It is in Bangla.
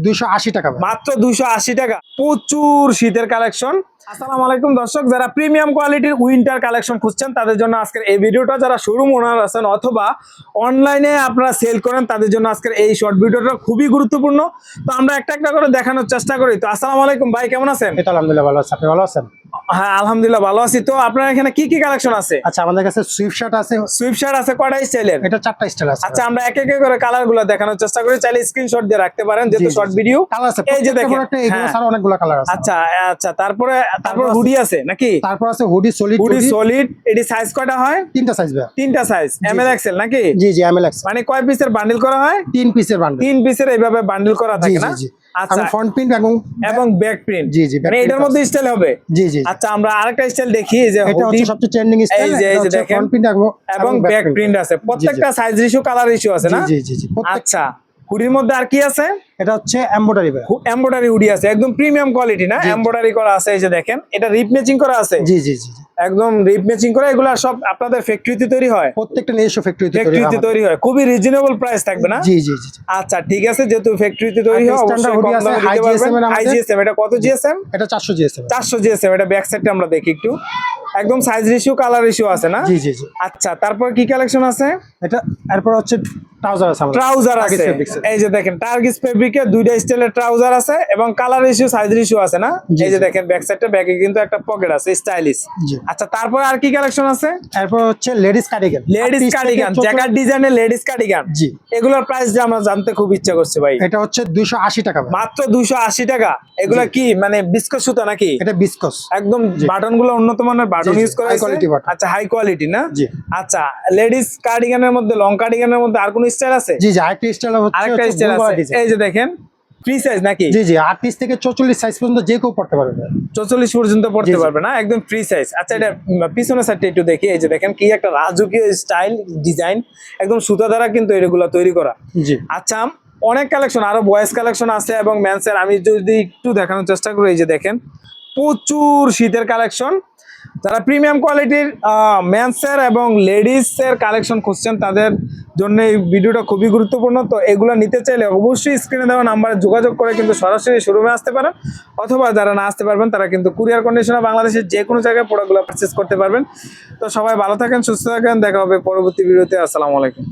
280 টাকা মাত্র 280 টাকা। প্রচুর শীতের কালেকশন। আসসালামু আলাইকুম দর্শক, যারা প্রিমিয়াম কোয়ালিটির উইন্টার কালেকশন খুঁজছেন তাদের জন্য আজকের এই ভিডিওটা, যারা শোরুম ওনার আছেন অথবা অনলাইনে আপনারা সেল করেন তাদের জন্য আজকের এই শর্ট ভিডিওটা খুবই গুরুত্বপূর্ণ। তো আমরা একটা একটা করে দেখানোর চেষ্টা করি। তো আসসালামু আলাইকুম ভাই, কেমন আছেন? এটা আলহামদুলিল্লাহ ভালো আছে। আপনি ভালো আছেন? হ্যাঁ আলহামদুলিল্লাহ ভালো আছি। তো আপনার এখানে কি কি কালেকশন আছে? আচ্ছা, আমাদের কাছে সুইফট শার্ট আছে। সুইফট শার্ট আছে কয়টা স্টাইলের? এটা 4টা স্টাইল আছে। আচ্ছা, আমরা এক এক করে কালার গুলো দেখানোর চেষ্টা করি, চাইলে স্ক্রিনশট দিয়ে রাখতে পারেন যেহেতু শর্ট ভিডিও। কালার আছে, এই যে দেখেন, এগুলো ছাড়া অনেকগুলো কালার আছে। আচ্ছা আচ্ছা, তারপর হুডি আছে নাকি? তারপর আছে হুডি সলিড। হুডি সলিড, এটি সাইজ কয়টা হয়? 3টা সাইজ ভাই। 3টা সাইজ, এম এল এক্সেল নাকি? জি জি, এম এল এক্স। মানে কয় পিসের বান্ডিল করা হয়? 3 পিসের বান্ডেল। 3 পিসের এইভাবে বান্ডিল করা থাকে না? আচ্ছা, ফ্রন্ট প্রিন্ট এবং ব্যাক প্রিন্ট। জি জি, মানে এটার মধ্যে স্টাইল হবে। জি জি। আচ্ছা, আমরা আরেকটা স্টাইল দেখি, যে এটা হচ্ছে সবচেয়ে ট্রেন্ডিং স্টাইল। এই যে দেখেন, ফ্রন্ট প্রিন্ট এবং ব্যাক প্রিন্ট আছে। প্রত্যেকটা সাইজ রেশিও, কালার রেশিও আছে না? জি জি জি। আচ্ছা, হুডির মধ্যে আর কি আছে? এটা হচ্ছে এমব্রয়ডারি ভাই। এমব্রয়ডারি হুডি আছে, একদম প্রিমিয়াম কোয়ালিটি না? এমব্রয়ডারি করা আছে, এই যে দেখেন, এটা রিপ ম্যাচিং করা আছে। জি জি জি। একদম রিপ ম্যাচিং করা। এগুলা সব আপনাদের ফ্যাক্টরিতে তৈরি হয়? প্রত্যেকটা নিজস্ব ফ্যাক্টরিতে তৈরি হয়। খুবই রিজনেবল প্রাইস থাকবে না? জি জি জি। আচ্ছা ঠিক আছে, যেহেতু ফ্যাক্টরিতে তৈরি হয় অবশ্যই কম দামে দিতে পারবেন। হাই জিএসএম, এটা কত জিএসএম? এটা 400 জিএসএম। 400 জিএসএম। এটা ব্যাক সাইডটা আমরা দেখি একটু, একদম সাইজ রেশিও, কালার রেশিও আছে না? জি জি জি। আচ্ছা, তারপর কি কালেকশন আছে? এটা এরপর হচ্ছে ট্রাউজার আছে আমাদের। ট্রাউজার আছে, এই যে দেখেন, টার্গিস ফেব্রিকে দুইটা স্টাইলের ট্রাউজার আছে এবং কালার রেশিও, সাইজ রেশিও আছে না? এই যে দেখেন, ব্যাক সাইডটা, ব্যাকে কিন্তু একটা পকেট আছে, স্টাইলিশ। আচ্ছা, তারপর আর কি কালেকশন আছে? এরপর হচ্ছে ladies cardigan. Ladies cardigan, jacket ডিজাইনের লেডিস কার্ডিগান। জি। এগুলোর প্রাইস যে আমরা জানতে খুব ইচ্ছা করছে ভাই। এটা হচ্ছে 280 টাকা। মাত্র 280 টাকা। এগুলা কি মানে বিস্কস সুতা নাকি? এটা বিস্কস। একদম বাটন গুলো উন্নত মানের বাটন ইউজ করা হাই কোয়ালিটি বাটন। আচ্ছা, হাই কোয়ালিটি না? জি। আচ্ছা, লেডিস কার্ডিগানের মধ্যে, লং কার্ডিগানের মধ্যে আর কোন স্টাইল আছে? জি জি, আরেকটা স্টাইল হচ্ছে আরেকটা স্টাইল আছে, এই যে দেখেন, ফ্রি সাইজ নাকি? জি জি, 38 থেকে 44 সাইজ পর্যন্ত যে কেউ পড়তে পারবে। 44 পর্যন্ত পড়তে পারবে না? একদম ফ্রি সাইজ। আচ্ছা, এটা পিছনের সাইডটা একটু দেখি। এই যে দেখেন, কি একটা রাজকীয় স্টাইল ডিজাইন, একদম সুতা দ্বারা কিন্তু এগুলা তৈরি করা। জি। আচ্ছা, অনেক কালেকশন, আরো বয়েজ কালেকশন আছে এবং মেন্সের। আমি যদি একটু দেখানোর চেষ্টা করি, এই যে দেখেন, প্রচুর শীতের কালেকশন। যারা প্রিমিয়াম কোয়ালিটির মেন্সের এবং লেডিসের কালেকশন খুঁজছেন তাদের জন্য এই ভিডিওটা খুবই গুরুত্বপূর্ণ। তো এগুলো নিতে চাইলে অবশ্যই স্ক্রিনে দেওয়া নাম্বারে যোগাযোগ করে কিন্তু সরাসরি শোরুমে আসতে পারেন, অথবা যারা না আসতে পারবেন তারা কিন্তু কুরিয়ার কন্ডিশনে বাংলাদেশের যে কোনো জায়গায় প্রোডাক্টগুলো পারচেস করতে পারবেন। তো সবাই ভালো থাকেন, সুস্থ থাকেন, দেখা হবে পরবর্তী ভিডিওতে। আসসালামু আলাইকুম।